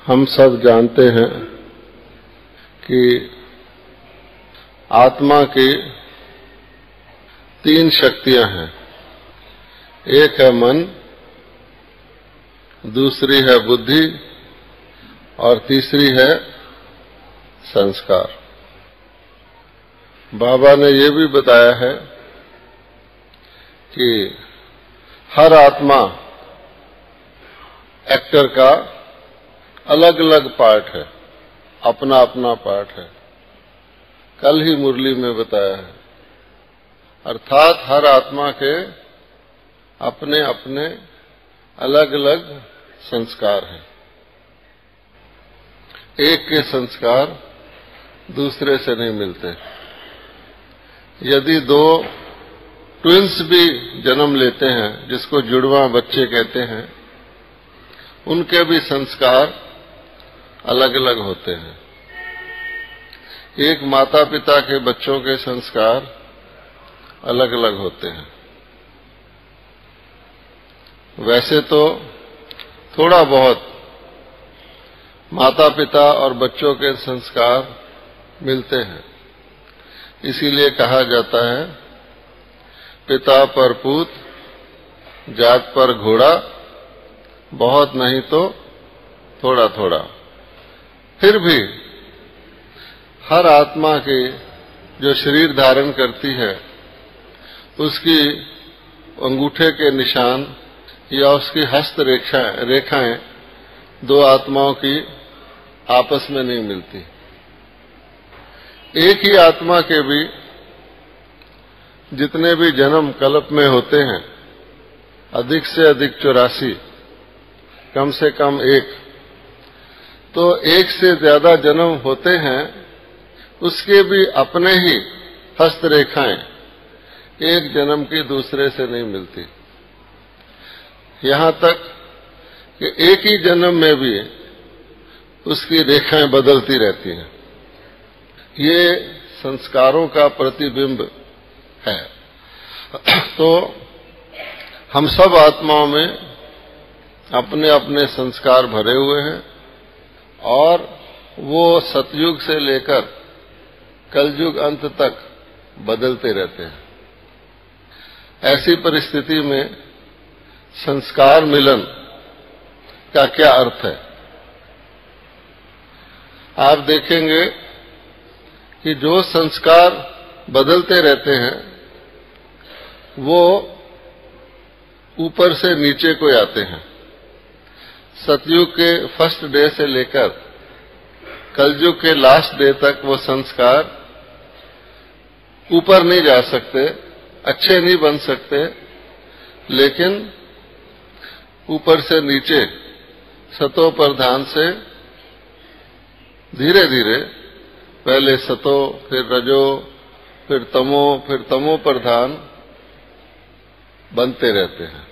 हम सब जानते हैं कि आत्मा की 3 शक्तियां हैं। एक है मन, दूसरी है बुद्धि और तीसरी है संस्कार। बाबा ने ये भी बताया है कि हर आत्मा एक्टर का अलग अलग पार्ट है, अपना अपना पार्ट है। कल ही मुरली में बताया है। अर्थात हर आत्मा के अपने अपने अलग अलग संस्कार हैं। एक के संस्कार दूसरे से नहीं मिलते। यदि 2 ट्विंस भी जन्म लेते हैं, जिसको जुड़वा बच्चे कहते हैं, उनके भी संस्कार अलग अलग होते हैं। एक माता पिता के बच्चों के संस्कार अलग अलग होते हैं। वैसे तो थोड़ा बहुत माता पिता और बच्चों के संस्कार मिलते हैं। इसीलिए कहा जाता है, पिता पर पूत, जात पर घोड़ा, बहुत नहीं तो थोड़ा थोड़ा। फिर भी हर आत्मा के जो शरीर धारण करती है, उसकी अंगूठे के निशान या उसकी हस्त रेखाएं 2 आत्माओं की आपस में नहीं मिलती। एक ही आत्मा के भी जितने भी जन्म कल्प में होते हैं, अधिक से अधिक 84, कम से कम 1, तो 1 से ज्यादा जन्म होते हैं, उसके भी अपने ही हस्तरेखाएं एक जन्म की दूसरे से नहीं मिलती। यहां तक कि एक ही जन्म में भी उसकी रेखाएं बदलती रहती हैं। ये संस्कारों का प्रतिबिंब है। तो हम सब आत्माओं में अपने अपने संस्कार भरे हुए हैं और वो सतयुग से लेकर कलयुग अंत तक बदलते रहते हैं। ऐसी परिस्थिति में संस्कार मिलन का क्या अर्थ है? आप देखेंगे कि जो संस्कार बदलते रहते हैं, वो ऊपर से नीचे को आते हैं। सतयुग के फर्स्ट डे से लेकर कलयुग के लास्ट डे तक वो संस्कार ऊपर नहीं जा सकते, अच्छे नहीं बन सकते, लेकिन ऊपर से नीचे सतो प्रधान से धीरे धीरे, पहले सतो, फिर रजो, फिर तमो प्रधान बनते रहते हैं।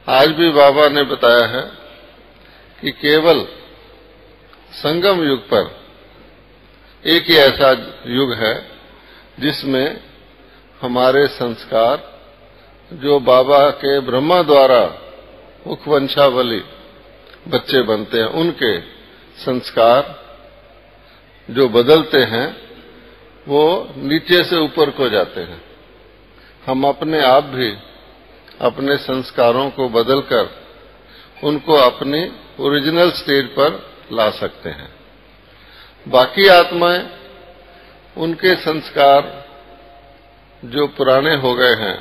आज भी बाबा ने बताया है कि केवल संगम युग पर एक ही ऐसा युग है जिसमें हमारे संस्कार, जो बाबा के ब्रह्मा द्वारा मुखवंशावली बच्चे बनते हैं, उनके संस्कार जो बदलते हैं, वो नीचे से ऊपर को जाते हैं। हम अपने आप भी अपने संस्कारों को बदलकर उनको अपनी ओरिजिनल स्टेज पर ला सकते हैं। बाकी आत्माएं, उनके संस्कार जो पुराने हो गए हैं,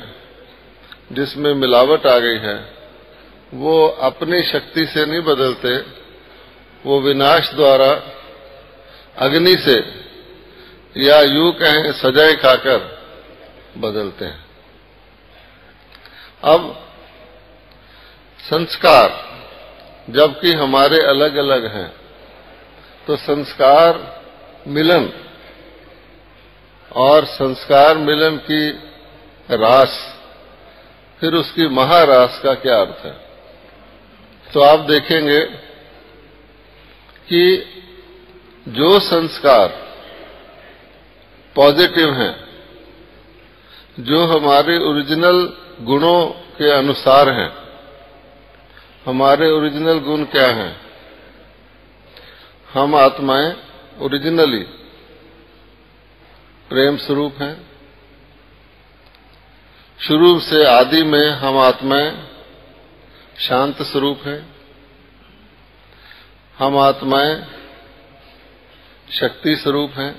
जिसमें मिलावट आ गई है, वो अपनी शक्ति से नहीं बदलते, वो विनाश द्वारा अग्नि से या यूं कहें सजाएं खाकर बदलते हैं। अब संस्कार जबकि हमारे अलग अलग हैं, तो संस्कार मिलन और संस्कार मिलन की रास, फिर उसकी महारास का क्या अर्थ है? तो आप देखेंगे कि जो संस्कार पॉजिटिव हैं, जो हमारे ओरिजिनल गुणों के अनुसार हैं, हमारे ओरिजिनल गुण क्या हैं? हम आत्माएं ओरिजिनली प्रेम स्वरूप हैं। शुरू से आदि में हम आत्माएं शांत स्वरूप हैं। हम आत्माएं शक्ति स्वरूप हैं।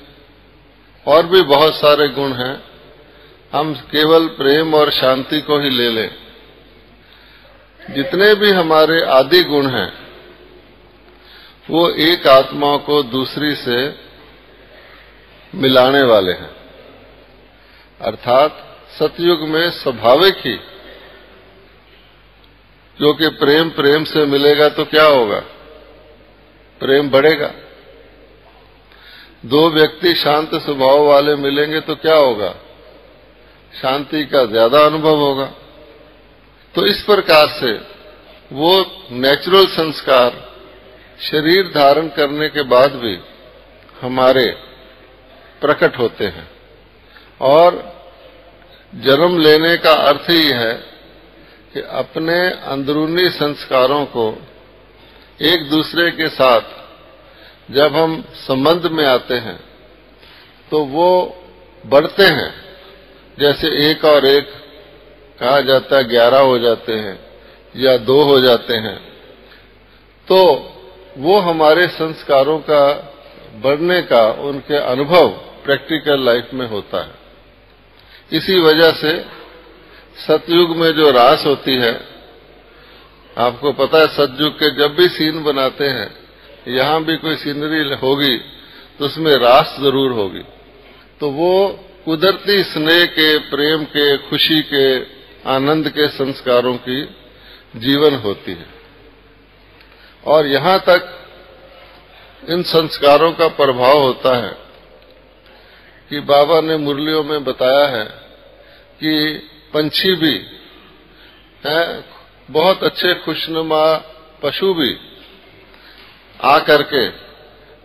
और भी बहुत सारे गुण हैं। हम केवल प्रेम और शांति को ही ले लें। जितने भी हमारे आदि गुण हैं वो एक आत्मा को दूसरी से मिलाने वाले हैं। अर्थात सतयुग में स्वाभाविक ही, क्योंकि प्रेम प्रेम से मिलेगा तो क्या होगा, प्रेम बढ़ेगा। दो व्यक्ति शांत स्वभाव वाले मिलेंगे तो क्या होगा, शांति का ज्यादा अनुभव होगा। तो इस प्रकार से वो नेचुरल संस्कार शरीर धारण करने के बाद भी हमारे प्रकट होते हैं। और जन्म लेने का अर्थ ही है कि अपने अंदरूनी संस्कारों को एक दूसरे के साथ जब हम संबंध में आते हैं तो वो बढ़ते हैं। जैसे एक और एक कहा जाता है 11 हो जाते हैं या 2 हो जाते हैं, तो वो हमारे संस्कारों का बढ़ने का उनके अनुभव प्रैक्टिकल लाइफ में होता है। इसी वजह से सतयुग में जो रास होती है, आपको पता है सतयुग के जब भी सीन बनाते हैं, यहां भी कोई सीनरी होगी तो उसमें रास जरूर होगी। तो वो कुदरती स्नेह के, प्रेम के, खुशी के, आनंद के संस्कारों की जीवन होती है। और यहां तक इन संस्कारों का प्रभाव होता है कि बाबा ने मुरलियों में बताया है कि पंछी भी है, बहुत अच्छे खुशनुमा पशु भी आकर के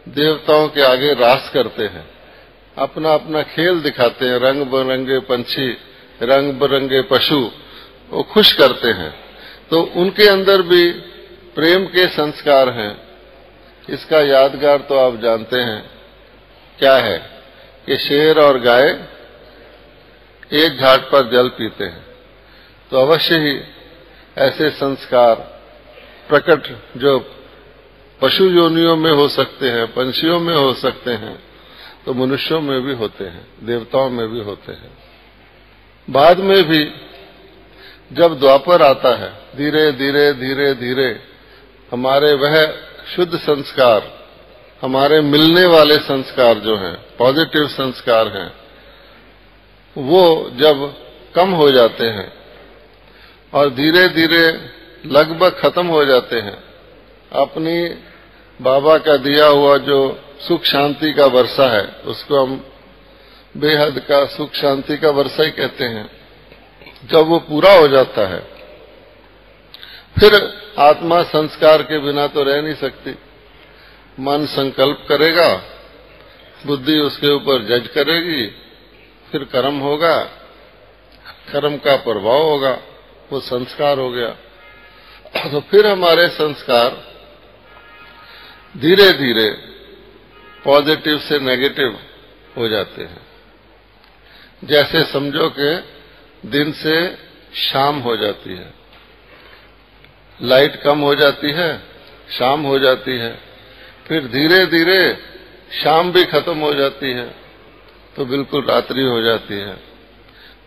देवताओं के आगे रास करते हैं, अपना अपना खेल दिखाते हैं। रंग बिरंगे पंछी, रंग बिरंगे पशु वो खुश करते हैं। तो उनके अंदर भी प्रेम के संस्कार हैं। इसका यादगार तो आप जानते हैं क्या है कि शेर और गाय एक घाट पर जल पीते हैं। तो अवश्य ही ऐसे संस्कार प्रकट जो पशु योनियों में हो सकते हैं, पंछियों में हो सकते हैं, तो मनुष्यों में भी होते हैं, देवताओं में भी होते हैं। बाद में भी जब द्वापर आता है, धीरे धीरे धीरे धीरे हमारे वह शुद्ध संस्कार, हमारे मिलने वाले संस्कार जो हैं, पॉजिटिव संस्कार हैं, वो जब कम हो जाते हैं और धीरे धीरे लगभग खत्म हो जाते हैं, अपनी बाबा का दिया हुआ जो सुख शांति का वर्षा है उसको हम बेहद का सुख शांति का वर्षा ही कहते हैं। जब वो पूरा हो जाता है फिर आत्मा संस्कार के बिना तो रह नहीं सकती। मन संकल्प करेगा, बुद्धि उसके ऊपर जज करेगी, फिर कर्म होगा, कर्म का प्रभाव होगा, वो संस्कार हो गया। तो फिर हमारे संस्कार धीरे धीरे पॉजिटिव से नेगेटिव हो जाते हैं। जैसे समझो कि दिन से शाम हो जाती है, लाइट कम हो जाती है, शाम हो जाती है, फिर धीरे धीरे शाम भी खत्म हो जाती है तो बिल्कुल रात्रि हो जाती है।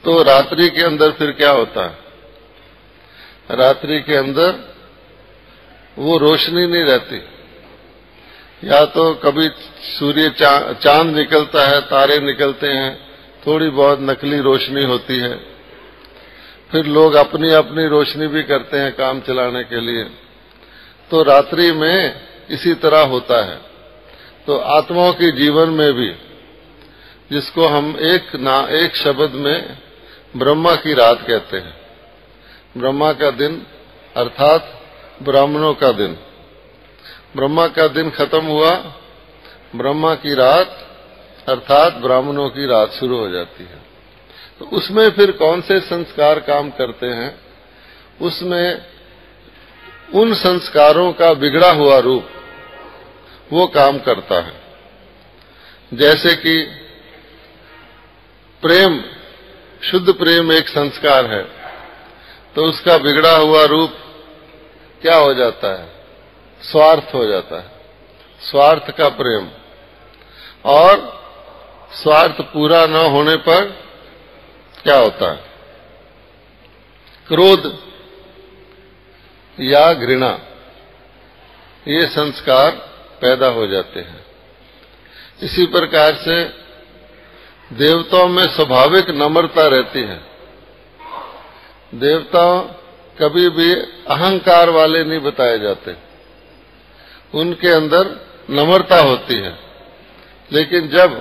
तो रात्रि के अंदर फिर क्या होता है, रात्रि के अंदर वो रोशनी नहीं रहती। या तो कभी सूर्य चांद निकलता है, तारे निकलते हैं, थोड़ी बहुत नकली रोशनी होती है। फिर लोग अपनी अपनी रोशनी भी करते हैं काम चलाने के लिए। तो रात्रि में इसी तरह होता है। तो आत्माओं के जीवन में भी, जिसको हम एक शब्द में ब्रह्मा की रात कहते हैं, ब्रह्मा का दिन अर्थात ब्राह्मणों का दिन, ब्रह्मा का दिन खत्म हुआ, ब्रह्मा की रात अर्थात ब्राह्मणों की रात शुरू हो जाती है। तो उसमें फिर कौन से संस्कार काम करते हैं, उसमें उन संस्कारों का बिगड़ा हुआ रूप वो काम करता है। जैसे कि प्रेम, शुद्ध प्रेम एक संस्कार है, तो उसका बिगड़ा हुआ रूप क्या हो जाता है? स्वार्थ हो जाता है, स्वार्थ का प्रेम। और स्वार्थ पूरा न होने पर क्या होता है? क्रोध या घृणा, ये संस्कार पैदा हो जाते हैं। इसी प्रकार से देवताओं में स्वाभाविक नम्रता रहती है। देवता कभी भी अहंकार वाले नहीं बताए जाते, उनके अंदर नम्रता होती है। लेकिन जब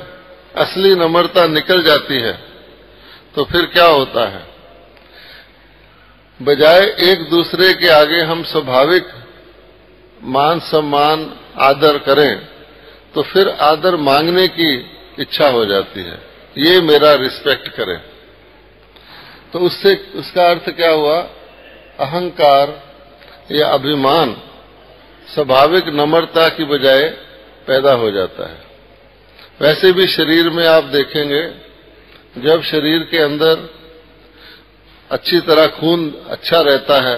असली नम्रता निकल जाती है तो फिर क्या होता है? बजाय एक दूसरे के आगे हम स्वाभाविक मान सम्मान आदर करें, तो फिर आदर मांगने की इच्छा हो जाती है, ये मेरा रिस्पेक्ट करे। तो उससे उसका अर्थ क्या हुआ? अहंकार या अभिमान स्वाभाविक नम्रता की बजाय पैदा हो जाता है। वैसे भी शरीर में आप देखेंगे, जब शरीर के अंदर अच्छी तरह खून अच्छा रहता है,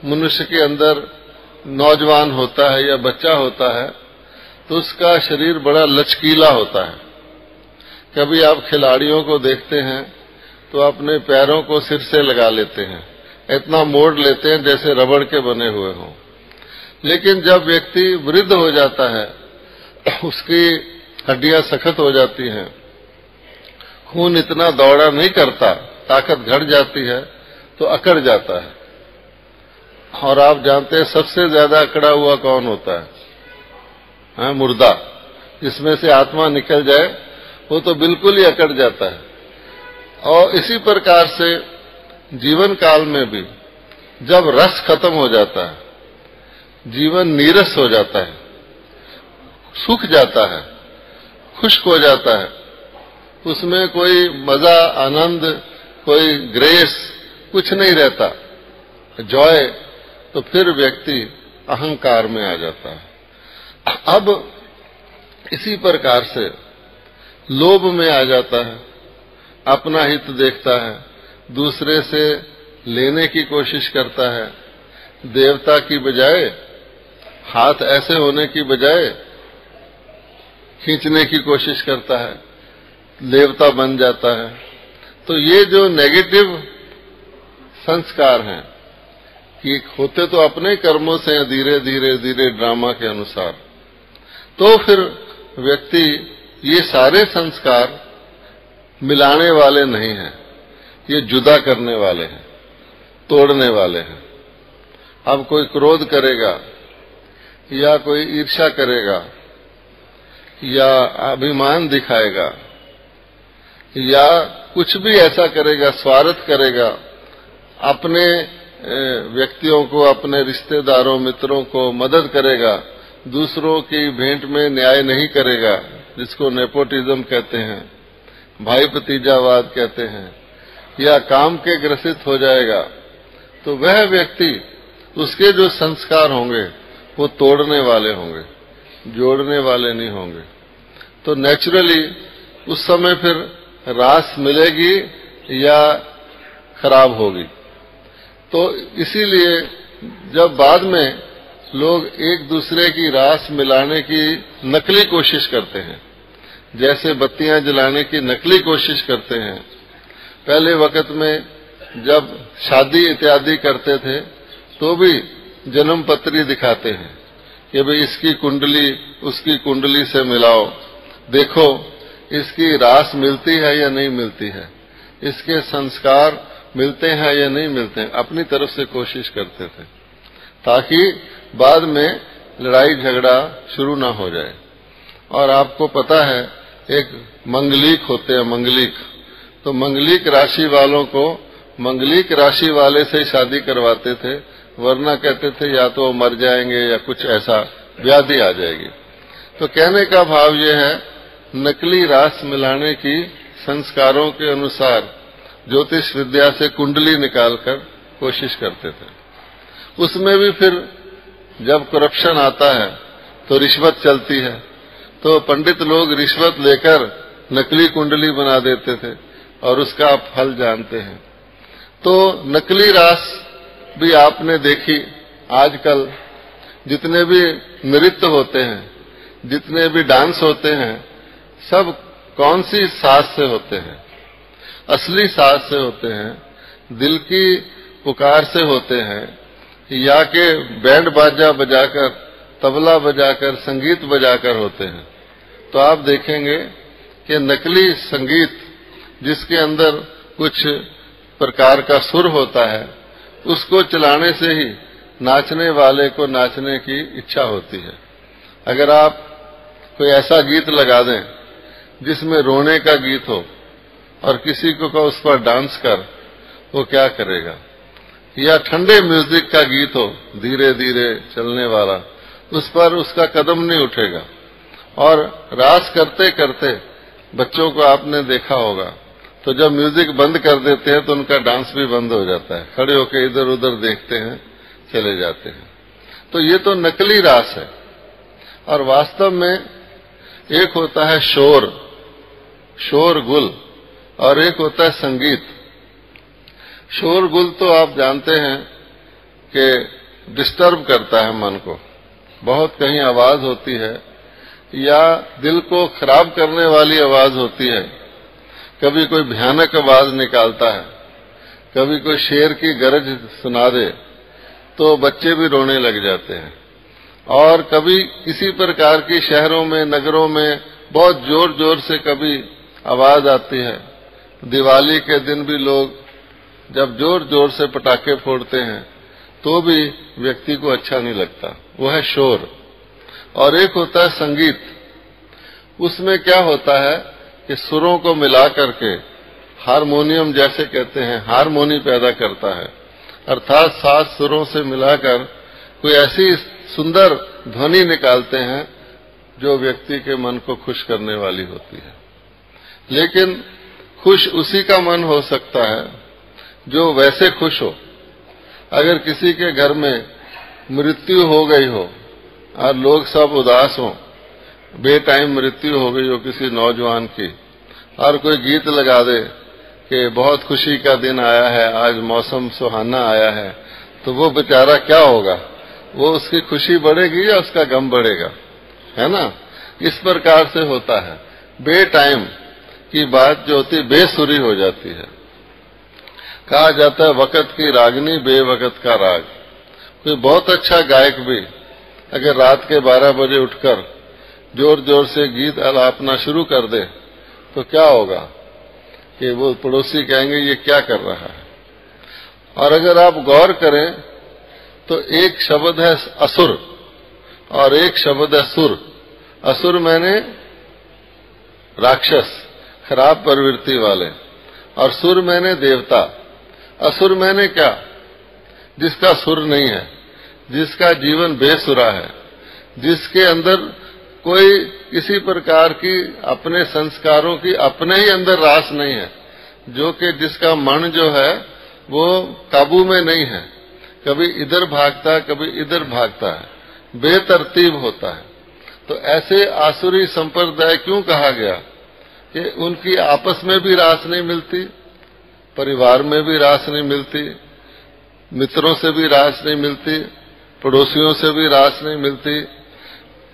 मनुष्य के अंदर नौजवान होता है या बच्चा होता है, तो उसका शरीर बड़ा लचकीला होता है। कभी आप खिलाड़ियों को देखते हैं तो अपने पैरों को सिर से लगा लेते हैं, इतना मोड़ लेते हैं जैसे रबड़ के बने हुए हों। लेकिन जब व्यक्ति वृद्ध हो जाता है, उसकी हड्डियां सख्त हो जाती हैं, खून इतना दौड़ा नहीं करता, ताकत घट जाती है, तो अकड़ जाता है। और आप जानते हैं सबसे ज्यादा अकड़ा हुआ कौन होता है? मुर्दा। जिसमें से आत्मा निकल जाए वो तो बिल्कुल ही अकड़ जाता है। और इसी प्रकार से जीवन काल में भी जब रस खत्म हो जाता है, जीवन नीरस हो जाता है, सूख जाता है, खुश्क हो जाता है, उसमें कोई मजा, आनंद, कोई ग्रेस कुछ नहीं रहता, जॉय, तो फिर व्यक्ति अहंकार में आ जाता है। अब इसी प्रकार से लोभ में आ जाता है, अपना हित देखता है, दूसरे से लेने की कोशिश करता है। देवता की बजाय, हाथ ऐसे होने की बजाय खींचने की कोशिश करता है, देवता बन जाता है। तो ये जो नेगेटिव संस्कार हैं कि होते तो अपने कर्मों से धीरे धीरे धीरे ड्रामा के अनुसार, तो फिर व्यक्ति ये सारे संस्कार मिलाने वाले नहीं हैं, ये जुदा करने वाले हैं, तोड़ने वाले हैं। अब कोई क्रोध करेगा या कोई ईर्ष्या करेगा या अभिमान दिखाएगा या कुछ भी ऐसा करेगा, स्वार्थ करेगा, अपने व्यक्तियों को, अपने रिश्तेदारों मित्रों को मदद करेगा, दूसरों की भेंट में न्याय नहीं करेगा, जिसको नेपोटिज्म कहते हैं, भाई भतीजावाद कहते हैं, या काम के ग्रसित हो जाएगा, तो वह व्यक्ति, उसके जो संस्कार होंगे वो तोड़ने वाले होंगे, जोड़ने वाले नहीं होंगे। तो नेचुरली उस समय फिर रास मिलेगी या खराब होगी। तो इसीलिए जब बाद में लोग एक दूसरे की रास मिलाने की नकली कोशिश करते हैं, जैसे बत्तियां जलाने की नकली कोशिश करते हैं, पहले वक्त में जब शादी इत्यादि करते थे तो भी जन्म पत्री दिखाते हैं कि भाई इसकी कुंडली उसकी कुंडली से मिलाओ, देखो इसकी रास मिलती है या नहीं मिलती है, इसके संस्कार मिलते हैं या नहीं मिलते हैं, अपनी तरफ से कोशिश करते थे ताकि बाद में लड़ाई झगड़ा शुरू ना हो जाए। और आपको पता है एक मंगलिक होते हैं, मंगलिक, तो मंगलिक राशि वालों को मंगलिक राशि वाले से शादी करवाते थे, वरना कहते थे या तो मर जाएंगे या कुछ ऐसा व्याधि आ जाएगी। तो कहने का भाव यह है, नकली रास मिलाने की संस्कारों के अनुसार ज्योतिष विद्या से कुंडली निकालकर कोशिश करते थे। उसमें भी फिर जब करप्शन आता है तो रिश्वत चलती है, तो पंडित लोग रिश्वत लेकर नकली कुंडली बना देते थे और उसका आप फल जानते हैं। तो नकली रास भी आपने देखी। आजकल जितने भी नृत्य होते हैं, जितने भी डांस होते हैं, सब कौन सी साज से होते हैं? असली साज से होते हैं, दिल की पुकार से होते हैं, या के बैंड बाजा बजाकर, तबला बजाकर, संगीत बजाकर होते हैं। तो आप देखेंगे कि नकली संगीत जिसके अंदर कुछ प्रकार का सुर होता है, उसको चलाने से ही नाचने वाले को नाचने की इच्छा होती है। अगर आप कोई ऐसा गीत लगा दें जिसमें रोने का गीत हो और किसी को कहो उस पर डांस कर, वो क्या करेगा? या ठंडे म्यूजिक का गीत हो, धीरे धीरे चलने वाला, उस पर उसका कदम नहीं उठेगा। और रास करते करते बच्चों को आपने देखा होगा, तो जब म्यूजिक बंद कर देते हैं तो उनका डांस भी बंद हो जाता है, खड़े होकर इधर उधर देखते हैं, चले जाते हैं। तो ये तो नकली रास है। और वास्तव में एक होता है शोर, शोरगुल, और एक होता है संगीत। शोरगुल तो आप जानते हैं कि डिस्टर्ब करता है मन को, बहुत कहीं आवाज होती है या दिल को खराब करने वाली आवाज होती है। कभी कोई भयानक आवाज निकालता है, कभी कोई शेर की गरज सुना दे तो बच्चे भी रोने लग जाते हैं। और कभी किसी प्रकार की शहरों में, नगरों में बहुत जोर जोर से कभी आवाज आती है। दिवाली के दिन भी लोग जब जोर जोर से पटाखे फोड़ते हैं तो भी व्यक्ति को अच्छा नहीं लगता, वो है शोर। और एक होता है संगीत। उसमें क्या होता है कि सुरों को मिला करके, हारमोनियम जैसे कहते हैं, हारमोनी पैदा करता है, अर्थात 7 सुरों से मिलाकर कोई ऐसी सुंदर ध्वनि निकालते हैं जो व्यक्ति के मन को खुश करने वाली होती है। लेकिन खुश उसी का मन हो सकता है जो वैसे खुश हो। अगर किसी के घर में मृत्यु हो गई हो और लोग सब उदास हों, बेटाइम मृत्यु हो गई हो किसी नौजवान की, और कोई गीत लगा दे कि बहुत खुशी का दिन आया है, आज मौसम सुहाना आया है, तो वो बेचारा क्या होगा? वो उसकी खुशी बढ़ेगी या उसका गम बढ़ेगा? है ना? इस प्रकार से होता है। बेटाइम की बात जो होती बेसुरी हो जाती है। कहा जाता है वक़्त की रागनी बेवक़्त का राग। कोई बहुत अच्छा गायक भी अगर रात के 12 बजे उठकर जोर जोर से गीत अलापना शुरू कर दे तो क्या होगा कि वो पड़ोसी कहेंगे ये क्या कर रहा है। और अगर आप गौर करें तो एक शब्द है असुर और एक शब्द है सुर। असुर मैंने राक्षस, खराब प्रवृत्ति वाले, और सुर मैंने देवता। असुर मैंने क्या? जिसका सुर नहीं है, जिसका जीवन बेसुरा है, जिसके अंदर कोई किसी प्रकार की अपने संस्कारों की अपने ही अंदर रास नहीं है, जो कि जिसका मन जो है वो काबू में नहीं है, कभी इधर भागता कभी इधर भागता है, बेतरतीब होता है। तो ऐसे आसुरी संप्रदाय क्यों कहा गया कि उनकी आपस में भी रास नहीं मिलती, परिवार में भी रास नहीं मिलती, मित्रों से भी रास नहीं मिलती, पड़ोसियों से भी रास नहीं मिलती,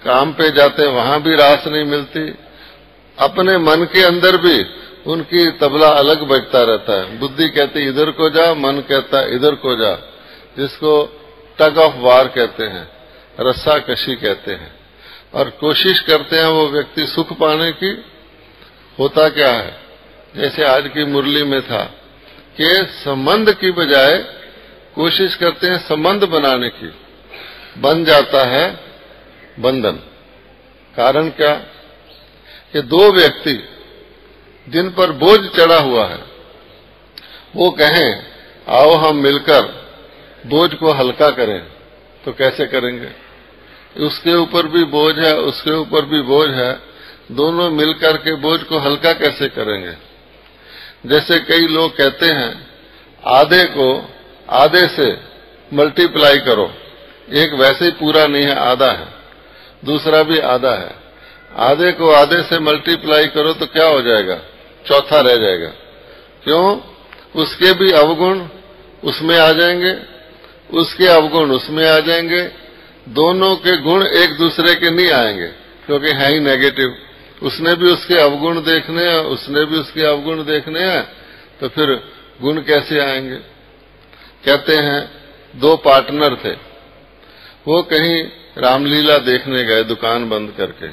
काम पे जाते वहां भी रास नहीं मिलती, अपने मन के अंदर भी उनकी तबला अलग बजता रहता है। बुद्धि कहती इधर को जा, मन कहता इधर को जा, जिसको टग ऑफ वार कहते हैं, रस्सा कशी कहते हैं। और कोशिश करते हैं वो व्यक्ति सुख पाने की। होता क्या है, जैसे आज की मुरली में था कि संबंध की बजाय कोशिश करते हैं संबंध बनाने की, बन जाता है बंधन। कारण क्या कि दो व्यक्ति जिन पर बोझ चढ़ा हुआ है वो कहें आओ हम मिलकर बोझ को हल्का करें, तो कैसे करेंगे? उसके ऊपर भी बोझ है, उसके ऊपर भी बोझ है, दोनों मिलकर के बोझ को हल्का कैसे करेंगे? जैसे कई लोग कहते हैं आधे को आधे से मल्टीप्लाई करो, एक वैसे ही पूरा नहीं है, आधा है, दूसरा भी आधा है। आधे को आधे से मल्टीप्लाई करो तो क्या हो जाएगा? चौथा रह जाएगा। क्यों? उसके भी अवगुण उसमें आ जाएंगे, उसके अवगुण उसमें आ जाएंगे, दोनों के गुण एक दूसरे के नहीं आएंगे क्योंकि है ही नेगेटिव। उसने भी उसके अवगुण देखने हैं, उसने भी उसके अवगुण देखने हैं, तो फिर गुण कैसे आएंगे? कहते हैं दो पार्टनर थे, वो कहीं रामलीला देखने गए दुकान बंद करके।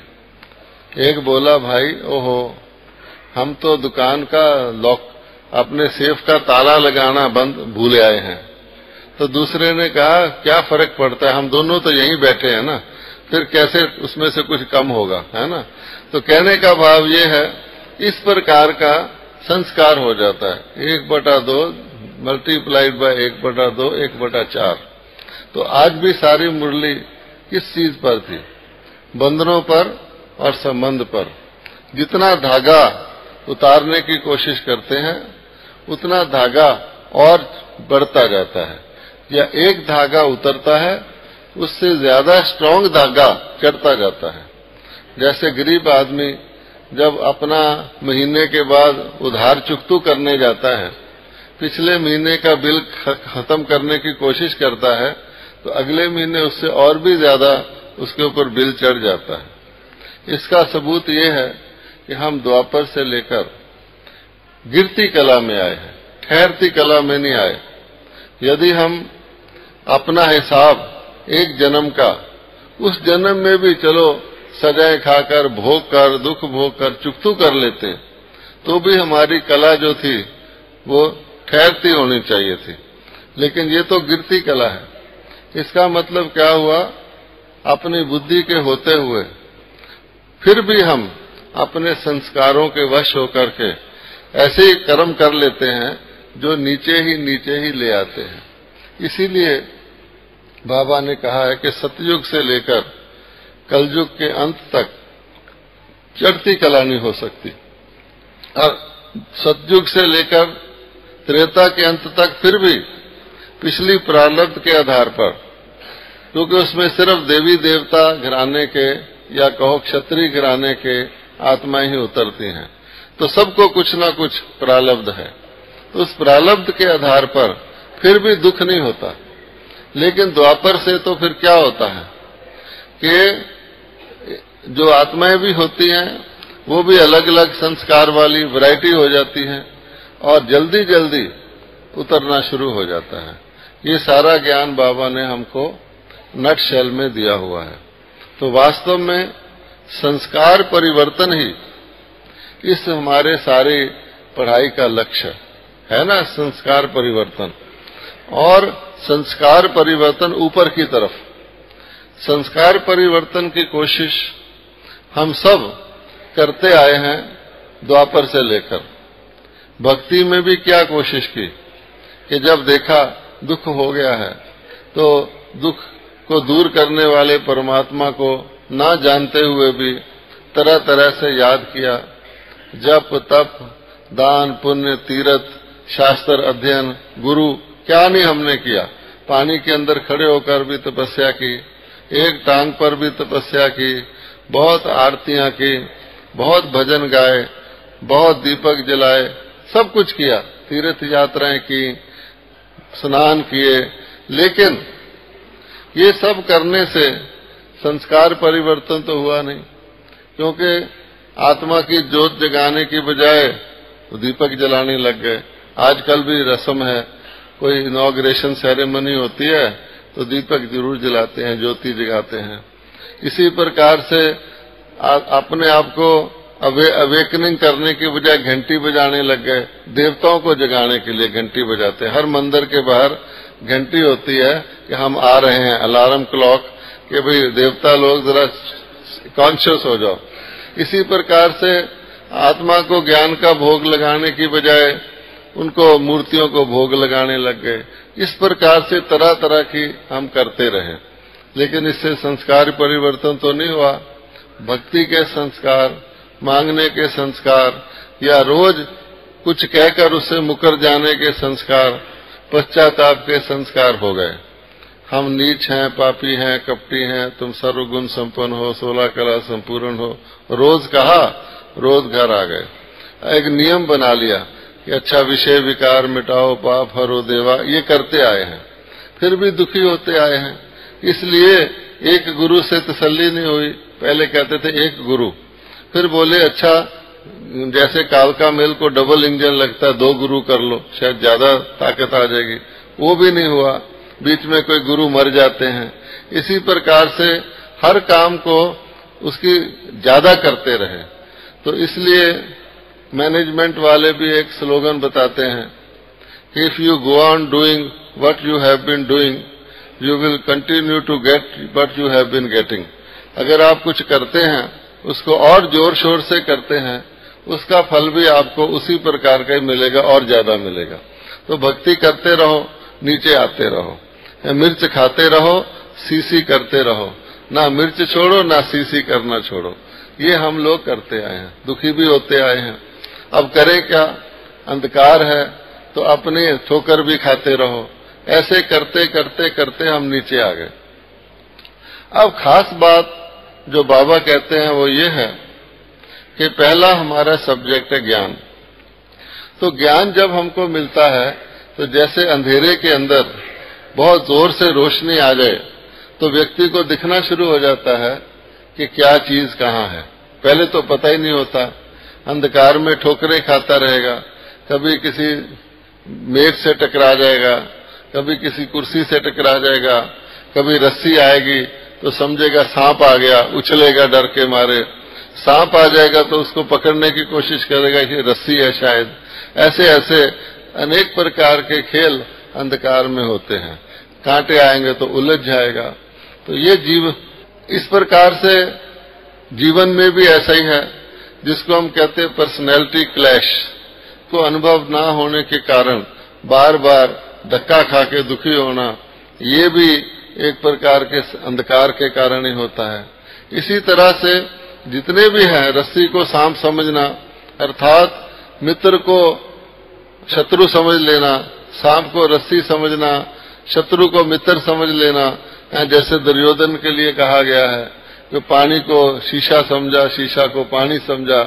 एक बोला, भाई ओहो, हम तो दुकान का लॉक, अपने सेफ का ताला लगाना भूल आए हैं। तो दूसरे ने कहा, क्या फर्क पड़ता है, हम दोनों तो यहीं बैठे हैं ना, फिर कैसे उसमें से कुछ कम होगा, है ना। तो कहने का भाव ये है, इस प्रकार का संस्कार हो जाता है। 1/2 मल्टीप्लाइड बाय 1/2 1/4। तो आज भी सारी मुरली किस चीज पर थी? बंधनों पर और संबंध पर। जितना धागा उतारने की कोशिश करते हैं उतना धागा और बढ़ता जाता है, या एक धागा उतरता है उससे ज्यादा स्ट्रांग धागा चढ़ता जाता है। जैसे गरीब आदमी जब अपना महीने के बाद उधार चुकतू करने जाता है, पिछले महीने का बिल खत्म करने की कोशिश करता है, तो अगले महीने उससे और भी ज्यादा उसके ऊपर बिल चढ़ जाता है। इसका सबूत ये है कि हम द्वापर से लेकर गिरती कला में आए हैं, ठहरती कला में नहीं आए। यदि हम अपना हिसाब एक जन्म का, उस जन्म में भी चलो सजाएं खाकर, भोग कर, दुख भोग कर, चुकतू कर लेते, तो भी हमारी कला जो थी वो ठहरती होनी चाहिए थी। लेकिन ये तो गिरती कला है। इसका मतलब क्या हुआ? अपनी बुद्धि के होते हुए फिर भी हम अपने संस्कारों के वश होकर के ऐसे ही कर्म कर लेते हैं जो नीचे ही ले आते हैं। इसीलिए बाबा ने कहा है कि सतयुग से लेकर कलयुग के अंत तक चढ़ती कला नहीं हो सकती, और सतयुग से लेकर त्रेता के अंत तक फिर भी पिछली प्रारब्ध के आधार पर, क्योंकि उसमें सिर्फ देवी देवता घराने के या कहो क्षत्रिय घराने के आत्माएं ही उतरती हैं, तो सबको कुछ ना कुछ प्रारब्ध है। तो उस प्रारब्ध के आधार पर फिर भी दुख नहीं होता। लेकिन द्वापर से तो फिर क्या होता है कि जो आत्माएं भी होती हैं वो भी अलग अलग संस्कार वाली वैरायटी हो जाती हैं और जल्दी जल्दी उतरना शुरू हो जाता है। ये सारा ज्ञान बाबा ने हमको नट शेल में दिया हुआ है। तो वास्तव में संस्कार परिवर्तन ही इस हमारे सारी पढ़ाई का लक्ष्य है ना, संस्कार परिवर्तन। और संस्कार परिवर्तन ऊपर की तरफ, संस्कार परिवर्तन की कोशिश हम सब करते आए हैं द्वापर से लेकर। भक्ति में भी क्या कोशिश की कि जब देखा दुख हो गया है तो दुख को दूर करने वाले परमात्मा को ना जानते हुए भी तरह तरह से याद किया। जप तप दान पुण्य तीर्थ शास्त्र अध्ययन गुरु क्या नहीं हमने किया। पानी के अंदर खड़े होकर भी तपस्या की, एक टांग पर भी तपस्या की, बहुत आरतियां की, बहुत भजन गाए, बहुत दीपक जलाए, सब कुछ किया, तीर्थ यात्राएं की, स्नान किए। लेकिन ये सब करने से संस्कार परिवर्तन तो हुआ नहीं, क्योंकि आत्मा की जोत जगाने की बजाय दीपक जलाने लग गए। आजकल भी रस्म है, कोई इनॉग्रेशन सेरेमनी होती है तो दीपक जरूर जलाते हैं, ज्योति जगाते हैं। इसी प्रकार से अपने आप को अवेकनिंग करने की बजाय घंटी बजाने लग गए। देवताओं को जगाने के लिए घंटी बजाते हैं। हर मंदिर के बाहर घंटी होती है कि हम आ रहे हैं, अलार्म क्लॉक, कि भाई देवता लोग जरा कॉन्शियस हो जाओ। इसी प्रकार से आत्मा को ज्ञान का भोग लगाने की बजाय उनको मूर्तियों को भोग लगाने लग गए। इस प्रकार से तरह तरह की हम करते रहे, लेकिन इससे संस्कार परिवर्तन तो नहीं हुआ। भक्ति के संस्कार, मांगने के संस्कार, या रोज कुछ कहकर उससे मुकर जाने के संस्कार, पश्चाताप के संस्कार हो गए। हम नीच हैं, पापी हैं, कपटी हैं, तुम सर्वगुण संपन्न हो, 16 कला संपूर्ण हो। रोज कहा, रोज घर आ गए। एक नियम बना लिया कि अच्छा विषय विकार मिटाओ, पाप हरो देवा, ये करते आए हैं, फिर भी दुखी होते आए हैं। इसलिए एक गुरु से तसल्ली नहीं हुई। पहले कहते थे एक गुरु, फिर बोले अच्छा जैसे कालका मेल को डबल इंजन लगता है, 2 गुरु कर लो, शायद ज्यादा ताकत आ जाएगी। वो भी नहीं हुआ, बीच में कोई गुरु मर जाते हैं। इसी प्रकार से हर काम को उसकी ज्यादा करते रहे। तो इसलिए मैनेजमेंट वाले भी एक स्लोगन बताते हैं, if you go on doing what you have been doing you will continue to get what you have been getting. अगर आप कुछ करते हैं, उसको और जोर शोर से करते हैं, उसका फल भी आपको उसी प्रकार का ही मिलेगा और ज्यादा मिलेगा। तो भक्ति करते रहो, नीचे आते रहो। मिर्च खाते रहो, सीसी करते रहो, ना मिर्च छोड़ो ना सीसी करना छोड़ो। ये हम लोग करते आए हैं, दुखी भी होते आए हैं। अब करें क्या, अंधकार है तो अपने ठोकर भी खाते रहो। ऐसे करते करते करते हम नीचे आ गए। अब खास बात जो बाबा कहते हैं वो ये है कि पहला हमारा सब्जेक्ट है ज्ञान। तो ज्ञान जब हमको मिलता है तो जैसे अंधेरे के अंदर बहुत जोर से रोशनी आ जाए तो व्यक्ति को दिखना शुरू हो जाता है कि क्या चीज कहाँ है। पहले तो पता ही नहीं होता, अंधकार में ठोकरे खाता रहेगा, कभी किसी मेज से टकरा जाएगा, कभी किसी कुर्सी से टकरा जाएगा, कभी रस्सी आएगी तो समझेगा सांप आ गया, उछलेगा डर के मारे। सांप आ जाएगा तो उसको पकड़ने की कोशिश करेगा कि रस्सी है शायद। ऐसे ऐसे अनेक प्रकार के खेल अंधकार में होते हैं। कांटे आएंगे तो उलझ जाएगा। तो ये जीव इस प्रकार से जीवन में भी ऐसा ही है, जिसको हम कहते हैं पर्सनैलिटी क्लैश को अनुभव ना होने के कारण बार बार धक्का खा के दुखी होना, ये भी एक प्रकार के अंधकार के कारण ही होता है। इसी तरह से जितने भी हैं, रस्सी को सांप समझना अर्थात मित्र को शत्रु समझ लेना, सांप को रस्सी समझना, शत्रु को मित्र समझ लेना, जैसे दुर्योधन के लिए कहा गया है कि पानी को शीशा समझा, शीशा को पानी समझा,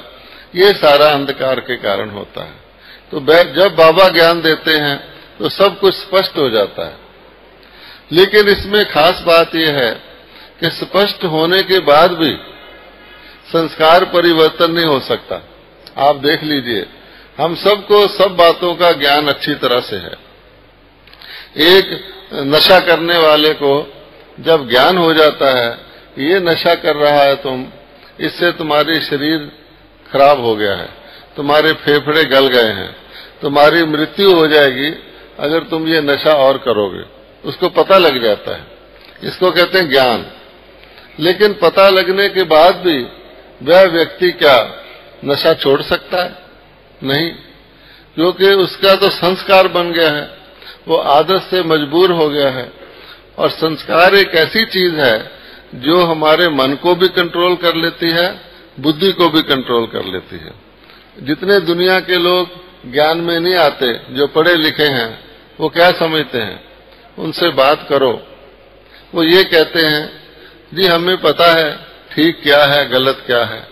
ये सारा अंधकार के कारण होता है। तो जब बाबा ज्ञान देते हैं तो सब कुछ स्पष्ट हो जाता है। लेकिन इसमें खास बात यह है कि स्पष्ट होने के बाद भी संस्कार परिवर्तन नहीं हो सकता। आप देख लीजिए, हम सबको सब बातों का ज्ञान अच्छी तरह से है। एक नशा करने वाले को जब ज्ञान हो जाता है, ये नशा कर रहा है तुम, इससे तुम्हारी शरीर खराब हो गया है, तुम्हारे फेफड़े गल गए हैं, तुम्हारी मृत्यु हो जाएगी अगर तुम ये नशा और करोगे, उसको पता लग जाता है। इसको कहते हैं ज्ञान। लेकिन पता लगने के बाद भी वह व्यक्ति क्या नशा छोड़ सकता है? नहीं, क्योंकि उसका तो संस्कार बन गया है, वो आदत से मजबूर हो गया है। और संस्कार एक ऐसी चीज है जो हमारे मन को भी कंट्रोल कर लेती है, बुद्धि को भी कंट्रोल कर लेती है। जितने दुनिया के लोग ज्ञान में नहीं आते, जो पढ़े लिखे हैं, वो क्या समझते हैं? उनसे बात करो, वो ये कहते हैं जी हमें पता है ठीक क्या है, गलत क्या है,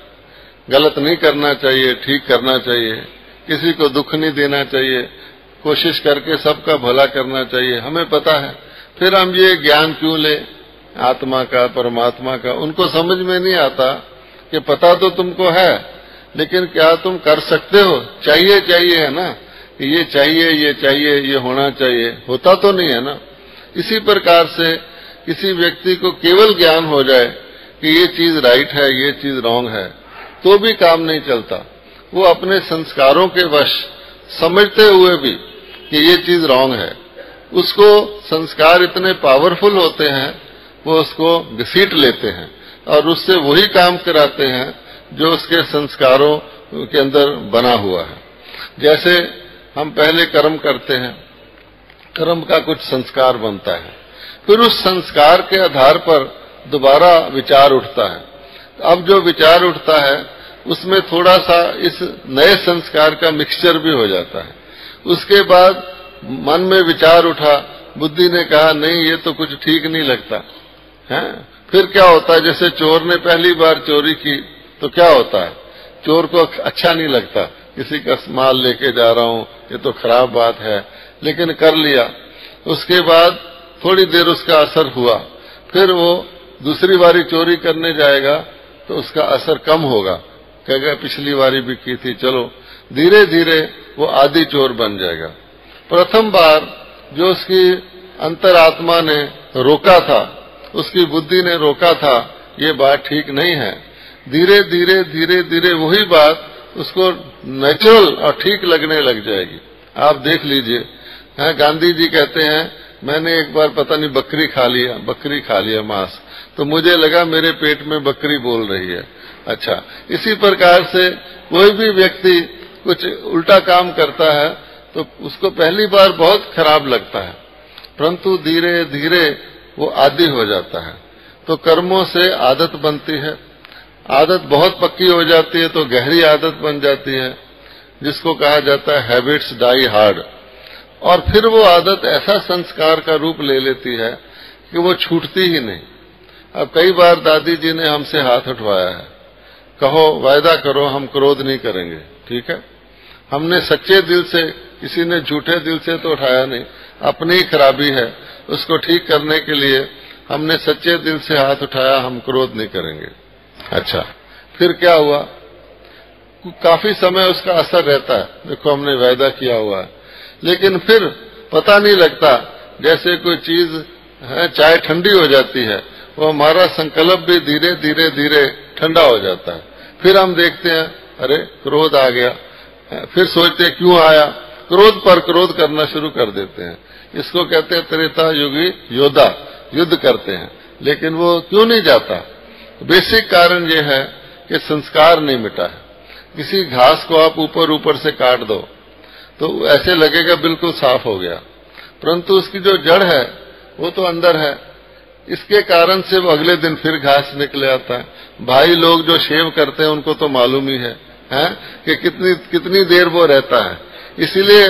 गलत नहीं करना चाहिए, ठीक करना चाहिए, किसी को दुख नहीं देना चाहिए, कोशिश करके सबका भला करना चाहिए, हमें पता है। फिर हम ये ज्ञान क्यों ले आत्मा का, परमात्मा का? उनको समझ में नहीं आता कि पता तो तुमको है, लेकिन क्या तुम कर सकते हो? चाहिए चाहिए है ना, ये चाहिए, ये चाहिए, ये होना चाहिए, होता तो नहीं है ना। इसी प्रकार से किसी व्यक्ति को केवल ज्ञान हो जाए कि ये चीज राइट है, ये चीज रॉन्ग है, तो भी काम नहीं चलता। वो अपने संस्कारों के वश समझते हुए भी कि ये चीज रॉन्ग है, उसको संस्कार इतने पावरफुल होते हैं, वो उसको घसीट लेते हैं और उससे वही काम कराते हैं जो उसके संस्कारों के अंदर बना हुआ है। जैसे हम पहले कर्म करते हैं, कर्म का कुछ संस्कार बनता है, फिर उस संस्कार के आधार पर दोबारा विचार उठता है। अब जो विचार उठता है उसमें थोड़ा सा इस नए संस्कार का मिक्सचर भी हो जाता है। उसके बाद मन में विचार उठा बुद्धि ने कहा नहीं, ये तो कुछ ठीक नहीं लगता है। फिर क्या होता है, जैसे चोर ने पहली बार चोरी की तो क्या होता है, चोर को अच्छा नहीं लगता, किसी का माल लेके जा रहा हूं, ये तो खराब बात है, लेकिन कर लिया। उसके बाद थोड़ी देर उसका असर हुआ, फिर वो दूसरी बारी चोरी करने जाएगा तो उसका असर कम होगा, कहेगा पिछली बारी भी की थी, चलो धीरे धीरे वो आदि चोर बन जाएगा। प्रथम बार जो उसकी अंतरात्मा ने रोका था, उसकी बुद्धि ने रोका था, ये बात ठीक नहीं है, धीरे धीरे वही बात उसको नेचुरल और ठीक लगने लग जाएगी। आप देख लीजिए, गांधी जी कहते हैं मैंने एक बार पता नहीं बकरी खा लिया मांस, तो मुझे लगा मेरे पेट में बकरी बोल रही है। अच्छा, इसी प्रकार से कोई भी व्यक्ति कुछ उल्टा काम करता है तो उसको पहली बार बहुत खराब लगता है, परंतु धीरे धीरे वो आदी हो जाता है। तो कर्मों से आदत बनती है, आदत बहुत पक्की हो जाती है तो गहरी आदत बन जाती है, जिसको कहा जाता है हैबिट्स डाई हार्ड। और फिर वो आदत ऐसा संस्कार का रूप ले लेती है कि वो छूटती ही नहीं। अब कई बार दादी जी ने हमसे हाथ उठवाया है, कहो वायदा करो हम क्रोध नहीं करेंगे, ठीक है। हमने सच्चे दिल से, किसी ने झूठे दिल से तो उठाया नहीं, अपनी ही खराबी है, उसको ठीक करने के लिए हमने सच्चे दिल से हाथ उठाया, हम क्रोध नहीं करेंगे। अच्छा, फिर क्या हुआ, काफी समय उसका असर रहता है, देखो हमने वायदा किया हुआ है, लेकिन फिर पता नहीं लगता, जैसे कोई चीज है चाय ठंडी हो जाती है, वो हमारा संकल्प भी धीरे धीरे ठंडा हो जाता है। फिर हम देखते हैं अरे क्रोध आ गया, फिर सोचते हैं क्यों आया, क्रोध पर क्रोध करना शुरू कर देते हैं। इसको कहते हैं त्रेता युगी योद्धा, युद्ध करते हैं, लेकिन वो क्यों नहीं जाता। बेसिक कारण ये है कि संस्कार नहीं मिटा है। किसी घास को आप ऊपर से काट दो तो ऐसे लगेगा बिल्कुल साफ हो गया, परंतु उसकी जो जड़ है वो तो अंदर है, इसके कारण से वो अगले दिन फिर घास निकले आता है। भाई लोग जो शेव करते हैं उनको तो मालूम ही है कि कितनी देर वो रहता है। इसीलिए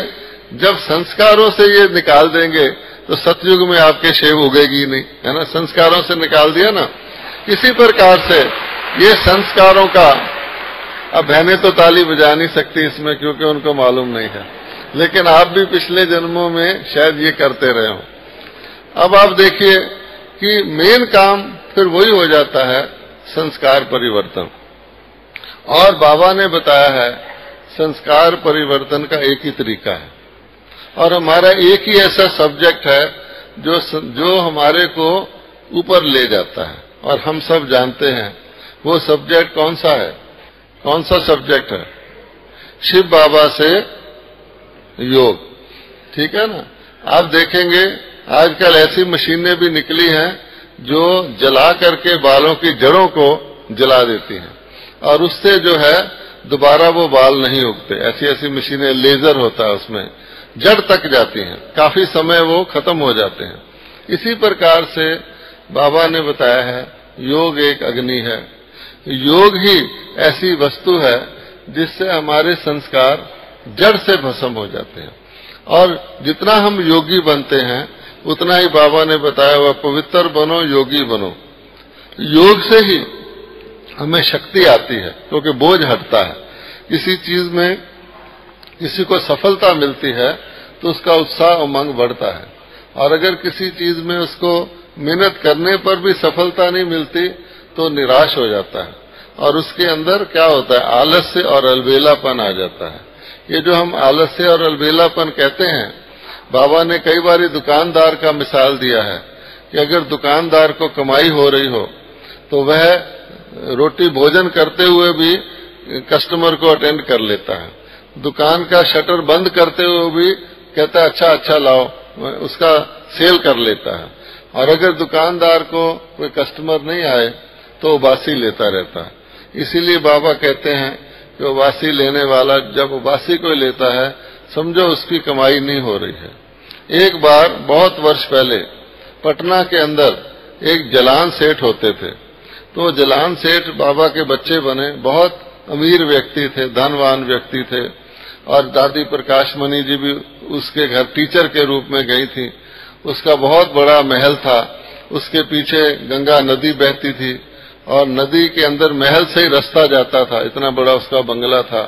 जब संस्कारों से ये निकाल देंगे तो सतयुग में आपके शेव उगेगी नहीं, है ना, संस्कारों से निकाल दिया ना। इसी प्रकार से ये संस्कारों का, अब बहनें तो ताली बजा नहीं सकती इसमें क्योंकि उनको मालूम नहीं है, लेकिन आप भी पिछले जन्मों में शायद ये करते रहे हो। अब आप देखिए कि मेन काम फिर वही हो जाता है, संस्कार परिवर्तन। और बाबा ने बताया है संस्कार परिवर्तन का एक ही तरीका है, और हमारा एक ही ऐसा सब्जेक्ट है जो हमारे को ऊपर ले जाता है, और हम सब जानते हैं वो सब्जेक्ट कौन सा है, कौन सा सब्जेक्ट है, शिव बाबा से योग, ठीक है ना। आप देखेंगे आजकल ऐसी मशीनें भी निकली हैं जो जला करके बालों की जड़ों को जला देती हैं, और उससे जो है दोबारा वो बाल नहीं उगते। ऐसी ऐसी मशीनें, लेजर होता है उसमें, जड़ तक जाती हैं, काफी समय वो खत्म हो जाते हैं। इसी प्रकार से बाबा ने बताया है योग एक अग्नि है। योग ही ऐसी वस्तु है जिससे हमारे संस्कार जड़ से भस्म हो जाते हैं, और जितना हम योगी बनते हैं उतना ही बाबा ने बताया हुआ पवित्र बनो, योगी बनो। योग से ही हमें शक्ति आती है, क्योंकि बोझ हटता है। किसी चीज में किसी को सफलता मिलती है तो उसका उत्साह उमंग बढ़ता है, और अगर किसी चीज में उसको मेहनत करने पर भी सफलता नहीं मिलती तो निराश हो जाता है, और उसके अंदर क्या होता है, आलस्य और अलबेलापन आ जाता है। ये जो हम आलस्य और अलबेलापन कहते हैं, बाबा ने कई बार दुकानदार का मिसाल दिया है कि अगर दुकानदार को कमाई हो रही हो तो वह रोटी भोजन करते हुए भी कस्टमर को अटेंड कर लेता है, दुकान का शटर बंद करते हुए भी कहता है अच्छा लाओ, उसका सेल कर लेता है। और अगर दुकानदार को कोई कस्टमर नहीं आए तो उबासी लेता रहता है। इसीलिए बाबा कहते हैं कि उबासी लेने वाला जब उबासी को लेता है समझो उसकी कमाई नहीं हो रही है। एक बार बहुत वर्ष पहले पटना के अंदर एक जलान सेठ होते थे, तो जलान सेठ बाबा के बच्चे बने, बहुत अमीर व्यक्ति थे, धनवान व्यक्ति थे, और दादी प्रकाश मणि जी भी उसके घर टीचर के रूप में गई थी। उसका बहुत बड़ा महल था, उसके पीछे गंगा नदी बहती थी और नदी के अंदर महल से ही रास्ता जाता था, इतना बड़ा उसका बंगला था।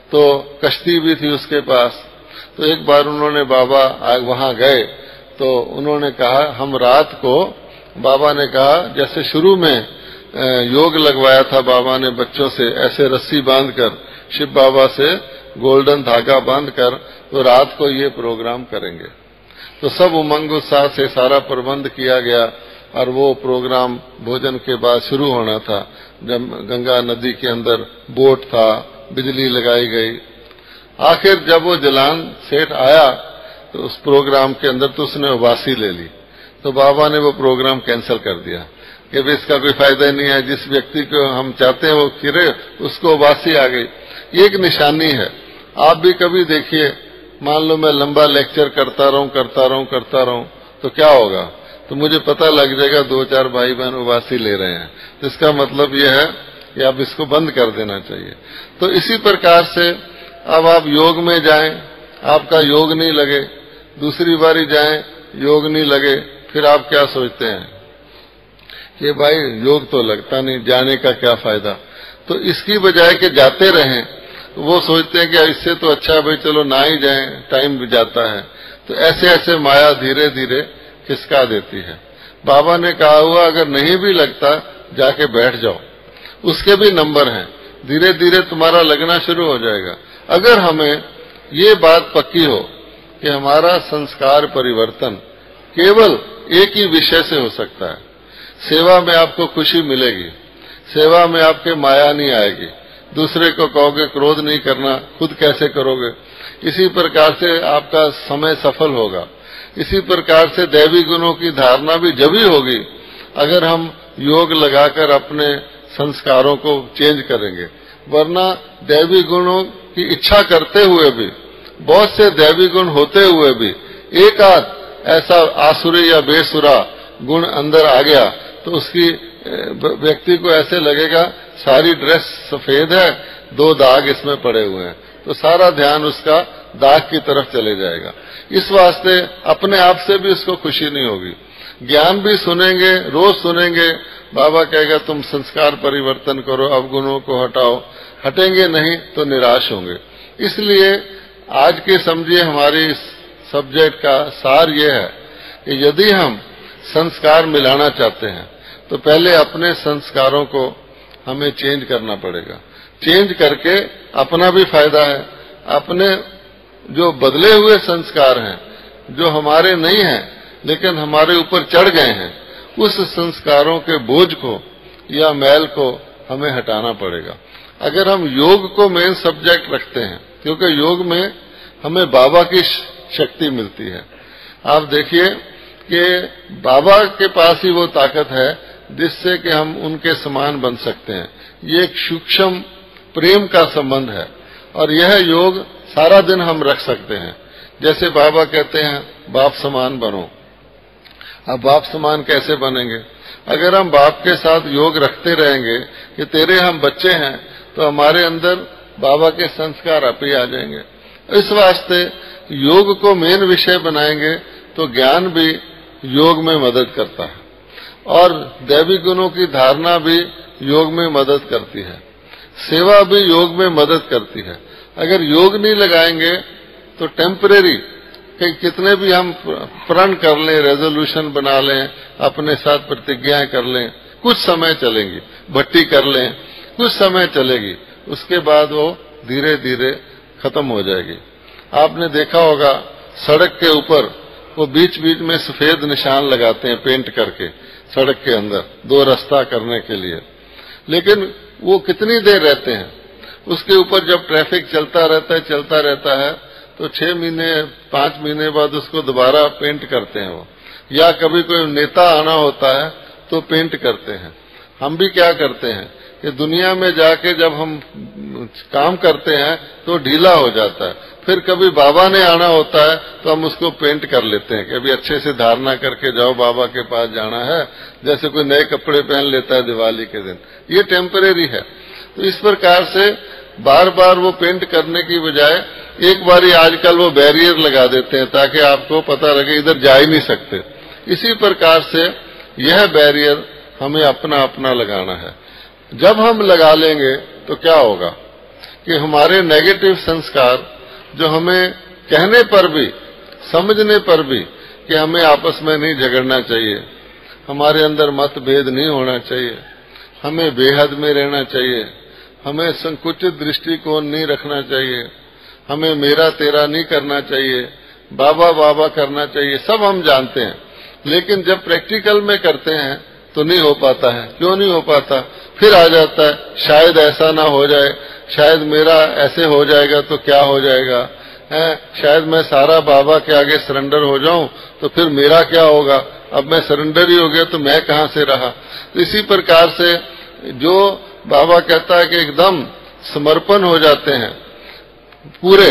तो कश्ती भी थी उसके पास। तो एक बार उन्होंने बाबा वहां गए तो उन्होंने कहा, हम रात को, बाबा ने कहा जैसे शुरू में योग लगवाया था बाबा ने बच्चों से, ऐसे रस्सी बांधकर शिव बाबा से गोल्डन धागा बांधकर, तो रात को ये प्रोग्राम करेंगे। तो सब उमंग उत्साह से सारा प्रबंध किया गया और वो प्रोग्राम भोजन के बाद शुरू होना था। जब गंगा नदी के अंदर बोट था, बिजली लगाई गई। आखिर जब वो जलान सेठ आया तो उस प्रोग्राम के अंदर तो उसने उबासी ले ली। तो बाबा ने वो प्रोग्राम कैंसिल कर दिया कि भी इसका कोई फायदा नहीं है, जिस व्यक्ति को हम चाहते हैं वो फिरे, उसको उबासी आ गई। ये एक निशानी है। आप भी कभी देखिए, मान लो मैं लंबा लेक्चर करता रहूं तो क्या होगा, तो मुझे पता लग जाएगा 2-4 भाई बहन उबासी ले रहे हैं, तो इसका मतलब यह है कि आप इसको बंद कर देना चाहिए। तो इसी प्रकार से अब आप योग में जाएं, आपका योग नहीं लगे, दूसरी बारी जाएं, योग नहीं लगे, फिर आप क्या सोचते हैं कि भाई योग तो लगता नहीं, जाने का क्या फायदा। तो इसकी बजाय कि जाते रहें, तो वो सोचते हैं कि इससे तो अच्छा भाई चलो ना ही जाएं, टाइम भी जाता है। तो ऐसे ऐसे माया धीरे धीरे खिसका देती है। बाबा ने कहा हुआ अगर नहीं भी लगता जाके बैठ जाओ, उसके भी नंबर हैं, धीरे धीरे तुम्हारा लगना शुरू हो जाएगा। अगर हमें ये बात पक्की हो कि हमारा संस्कार परिवर्तन केवल एक ही विषय से हो सकता है, सेवा में आपको खुशी मिलेगी, सेवा में आपके माया नहीं आएगी, दूसरे को कहोगे क्रोध नहीं करना, खुद कैसे करोगे। इसी प्रकार से आपका समय सफल होगा। इसी प्रकार से दैवी गुणों की धारणा भी जब ही होगी अगर हम योग लगाकर अपने संस्कारों को चेंज करेंगे। वरना दैवी गुणों की इच्छा करते हुए भी, बहुत से दैवी गुण होते हुए भी, एक आध ऐसा आसुरी या बेसुरा गुण अंदर आ गया तो उसकी व्यक्ति को ऐसे लगेगा सारी ड्रेस सफेद है, 2 दाग इसमें पड़े हुए हैं, तो सारा ध्यान उसका दाग की तरफ चले जाएगा। इस वास्ते अपने आप से भी उसको खुशी नहीं होगी। ज्ञान भी सुनेंगे, रोज सुनेंगे, बाबा कहेगा तुम संस्कार परिवर्तन करो, अवगुणों को हटाओ, हटेंगे नहीं तो निराश होंगे। इसलिए आज के समझिए हमारी सब्जेक्ट का सार ये है कि यदि हम संस्कार मिलाना चाहते हैं तो पहले अपने संस्कारों को हमें चेंज करना पड़ेगा। चेंज करके अपना भी फायदा है, अपने जो बदले हुए संस्कार हैं, जो हमारे नहीं हैं लेकिन हमारे ऊपर चढ़ गए हैं, उस संस्कारों के बोझ को या मैल को हमें हटाना पड़ेगा। अगर हम योग को मेन सब्जेक्ट रखते हैं, क्योंकि योग में हमें बाबा की शक्ति मिलती है। आप देखिए कि बाबा के पास ही वो ताकत है जिससे कि हम उनके समान बन सकते हैं। ये एक सूक्ष्म प्रेम का संबंध है और यह योग सारा दिन हम रख सकते हैं। जैसे बाबा कहते हैं बाप समान बनो। अब बाप समान कैसे बनेंगे? अगर हम बाप के साथ योग रखते रहेंगे कि तेरे हम बच्चे हैं, तो हमारे अंदर बाबा के संस्कार आप ही आ जाएंगे। इस वास्ते योग को मेन विषय बनाएंगे तो ज्ञान भी योग में मदद करता है और दैवी गुणों की धारणा भी योग में मदद करती है, सेवा भी योग में मदद करती है। अगर योग नहीं लगाएंगे तो टेम्परेरी कितने भी हम प्रण कर लें, रेजोल्यूशन बना लें, अपने साथ प्रतिज्ञाएं कर लें, कुछ समय चलेंगी, भट्टी कर लें, कुछ समय चलेगी, उसके बाद वो धीरे धीरे खत्म हो जाएगी। आपने देखा होगा सड़क के ऊपर वो बीच बीच में सफेद निशान लगाते हैं पेंट करके सड़क के अंदर, 2 रास्ता करने के लिए, लेकिन वो कितनी देर रहते हैं? उसके ऊपर जब ट्रैफिक चलता रहता है तो 6 महीने 5 महीने बाद उसको दोबारा पेंट करते हैं वो, या कभी कोई नेता आना होता है तो पेंट करते हैं। हम भी क्या करते हैं कि दुनिया में जाके जब हम काम करते हैं तो ढीला हो जाता है, फिर कभी बाबा ने आना होता है तो हम उसको पेंट कर लेते हैं कि अभी अच्छे से धारणा करके जाओ, बाबा के पास जाना है, जैसे कोई नए कपड़े पहन लेता है दिवाली के दिन। ये टेम्परेरी है। तो इस प्रकार से बार बार वो पेंट करने की बजाय एक बारी आजकल वो बैरियर लगा देते हैं ताकि आपको पता लगे इधर जा ही नहीं सकते। इसी प्रकार से यह बैरियर हमें अपना अपना लगाना है। जब हम लगा लेंगे तो क्या होगा कि हमारे नेगेटिव संस्कार जो हमें कहने पर भी, समझने पर भी कि हमें आपस में नहीं झगड़ना चाहिए, हमारे अंदर मतभेद नहीं होना चाहिए, हमें बेहद में रहना चाहिए, हमें संकुचित दृष्टिकोण नहीं रखना चाहिए, हमें मेरा तेरा नहीं करना चाहिए, बाबा बाबा करना चाहिए, सब हम जानते हैं। लेकिन जब प्रैक्टिकल में करते हैं तो नहीं हो पाता है। क्यों नहीं हो पाता? फिर आ जाता है शायद ऐसा ना हो जाए, शायद मेरा ऐसे हो जाएगा तो क्या हो जाएगा, शायद मैं सारा बाबा के आगे सरेंडर हो जाऊं तो फिर मेरा क्या होगा, अब मैं सरेंडर ही हो गया तो मैं कहां से रहा। तो इसी प्रकार से जो बाबा कहता है कि एकदम समर्पण हो जाते हैं पूरे,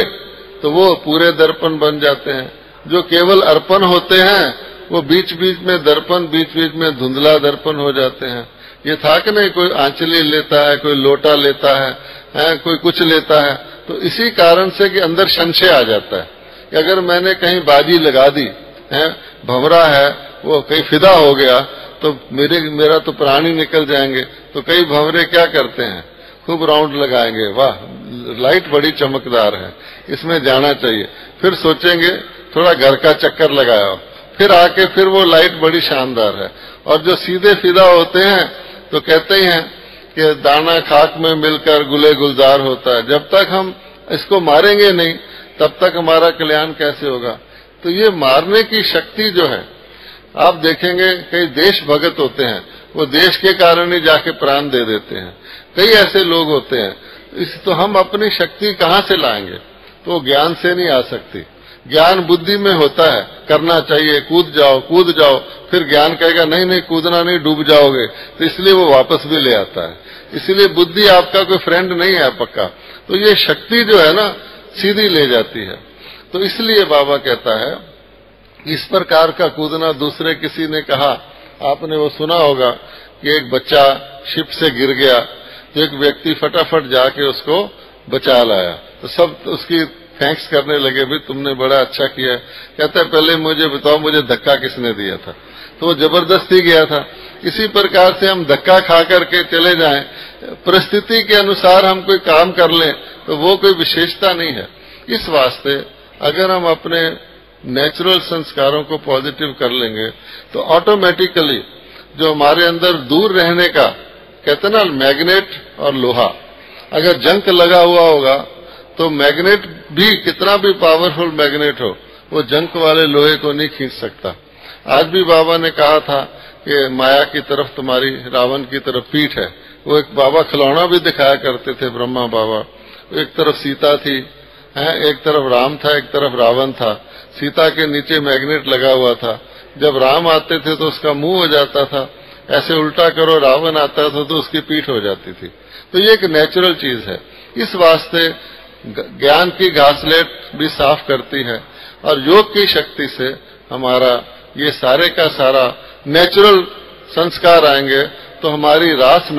तो वो पूरे दर्पण बन जाते हैं। जो केवल अर्पण होते हैं वो बीच बीच में दर्पण, बीच बीच में धुंधला दर्पण हो जाते हैं। ये था कि नहीं, कोई आंचली लेता है, कोई लोटा लेता है, कोई कुछ लेता है, तो इसी कारण से कि अंदर संशय आ जाता है कि अगर मैंने कहीं बाजी लगा दी है, भंवरा है वो कहीं फिदा हो गया तो मेरा तो प्राण ही निकल जाएंगे। तो कई भंवरे क्या करते हैं, खूब राउंड लगाएंगे, वाह लाइट बड़ी चमकदार है, इसमें जाना चाहिए, फिर सोचेंगे थोड़ा घर का चक्कर लगाया, फिर आके फिर वो लाइट बड़ी शानदार है। और जो सीधे फिदा होते हैं तो कहते ही हैं कि दाना खाक में मिलकर गुले गुलजार होता है। जब तक हम इसको मारेंगे नहीं तब तक हमारा कल्याण कैसे होगा। तो ये मारने की शक्ति जो है, आप देखेंगे कई देश भगत होते हैं, वो देश के कारण ही जाके प्राण दे देते हैं। कई ऐसे लोग होते हैं। तो हम अपनी शक्ति कहाँ से लाएंगे? तो ज्ञान से नहीं आ सकती। ज्ञान बुद्धि में होता है, करना चाहिए, कूद जाओ कूद जाओ, फिर ज्ञान कहेगा नहीं नहीं कूदना नहीं, डूब जाओगे, तो इसलिए वो वापस भी ले आता है। इसलिए बुद्धि आपका कोई फ्रेंड नहीं है पक्का। तो ये शक्ति जो है ना सीधी ले जाती है। तो इसलिए बाबा कहता है इस प्रकार का कूदना। दूसरे किसी ने कहा, आपने वो सुना होगा कि एक बच्चा शिप से गिर गया तो एक व्यक्ति फटाफट जाके उसको बचा लाया, तो सब उसकी थैंक्स करने लगे, भी तुमने बड़ा अच्छा किया। कहता है पहले मुझे बताओ मुझे धक्का किसने दिया था? तो वो जबरदस्ती गया था। इसी प्रकार से हम धक्का खा करके चले जाएं, परिस्थिति के अनुसार हम कोई काम कर लें तो वो कोई विशेषता नहीं है। इस वास्ते अगर हम अपने नेचुरल संस्कारों को पॉजिटिव कर लेंगे तो ऑटोमेटिकली जो हमारे अंदर दूर रहने का, कहते ना मैग्नेट और लोहा, अगर जंक लगा हुआ होगा तो मैग्नेट भी कितना भी पावरफुल मैग्नेट हो वो जंक वाले लोहे को नहीं खींच सकता। आज भी बाबा ने कहा था कि माया की तरफ तुम्हारी रावण की तरफ पीठ है। वो एक बाबा खिलौना भी दिखाया करते थे, ब्रह्मा बाबा। एक तरफ सीता थी, एक तरफ राम था, एक तरफ रावण था। सीता के नीचे मैग्नेट लगा हुआ था। जब राम आते थे तो उसका मुंह हो जाता था, ऐसे उल्टा करो रावण आता था तो उसकी पीठ हो जाती थी। तो ये एक नेचुरल चीज है। इस वास्ते ज्ञान की घासलेट भी साफ करती है और योग की शक्ति से हमारा ये सारे का सारा नेचुरल संस्कार आएंगे तो हमारी रास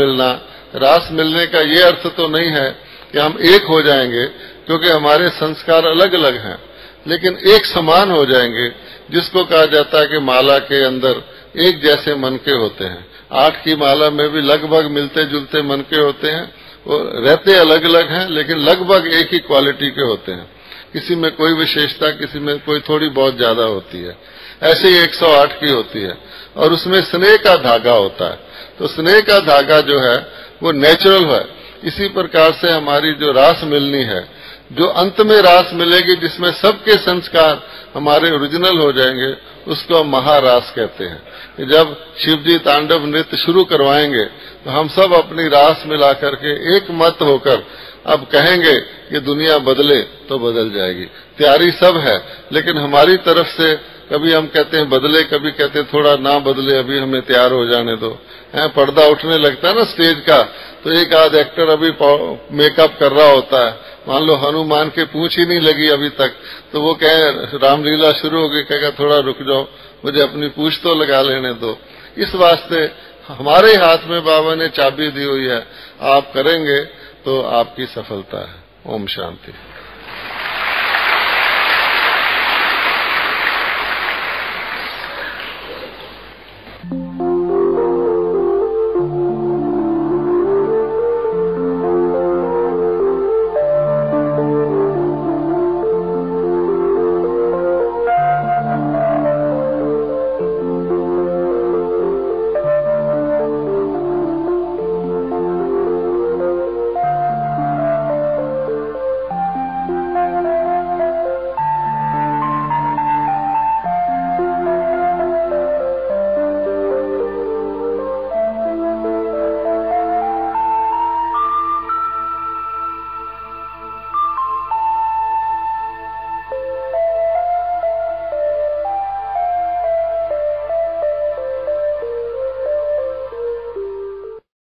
मिलने का ये अर्थ तो नहीं है कि हम एक हो जाएंगे, क्योंकि हमारे संस्कार अलग अलग हैं, लेकिन एक समान हो जाएंगे, जिसको कहा जाता है कि माला के अंदर एक जैसे मन के होते हैं। 8 की माला में भी लगभग मिलते जुलते मन के होते हैं, वो रहते अलग अलग हैं लेकिन लगभग एक ही क्वालिटी के होते हैं। किसी में कोई विशेषता, किसी में कोई थोड़ी बहुत ज्यादा होती है। ऐसे ही 108 की होती है और उसमें स्नेह का धागा होता है। तो स्नेह का धागा जो है वो नेचुरल है। इसी प्रकार से हमारी जो रास मिलनी है, जो अंत में रास मिलेगी जिसमें सबके संस्कार हमारे ओरिजिनल हो जाएंगे, उसको महारास कहते हैं। जब शिव जी तांडव नृत्य शुरू करवाएंगे तो हम सब अपनी रास मिला करके एक मत होकर अब कहेंगे कि दुनिया बदले तो बदल जाएगी। तैयारी सब है, लेकिन हमारी तरफ से कभी हम कहते हैं बदले, कभी कहते हैं थोड़ा ना बदले, अभी हमें तैयार हो जाने दो। पर्दा उठने लगता है ना स्टेज का, तो एक आध एक्टर अभी मेकअप कर रहा होता है। मान लो हनुमान के पूंछ ही नहीं लगी अभी तक, तो वो कहे रामलीला शुरू हो गई, कहेगा थोड़ा रुक जाओ, मुझे अपनी पूंछ तो लगा लेने दो। इस वास्ते हमारे हाथ में बाबा ने चाबी दी हुई है, आप करेंगे तो आपकी सफलता है। ओम शांति।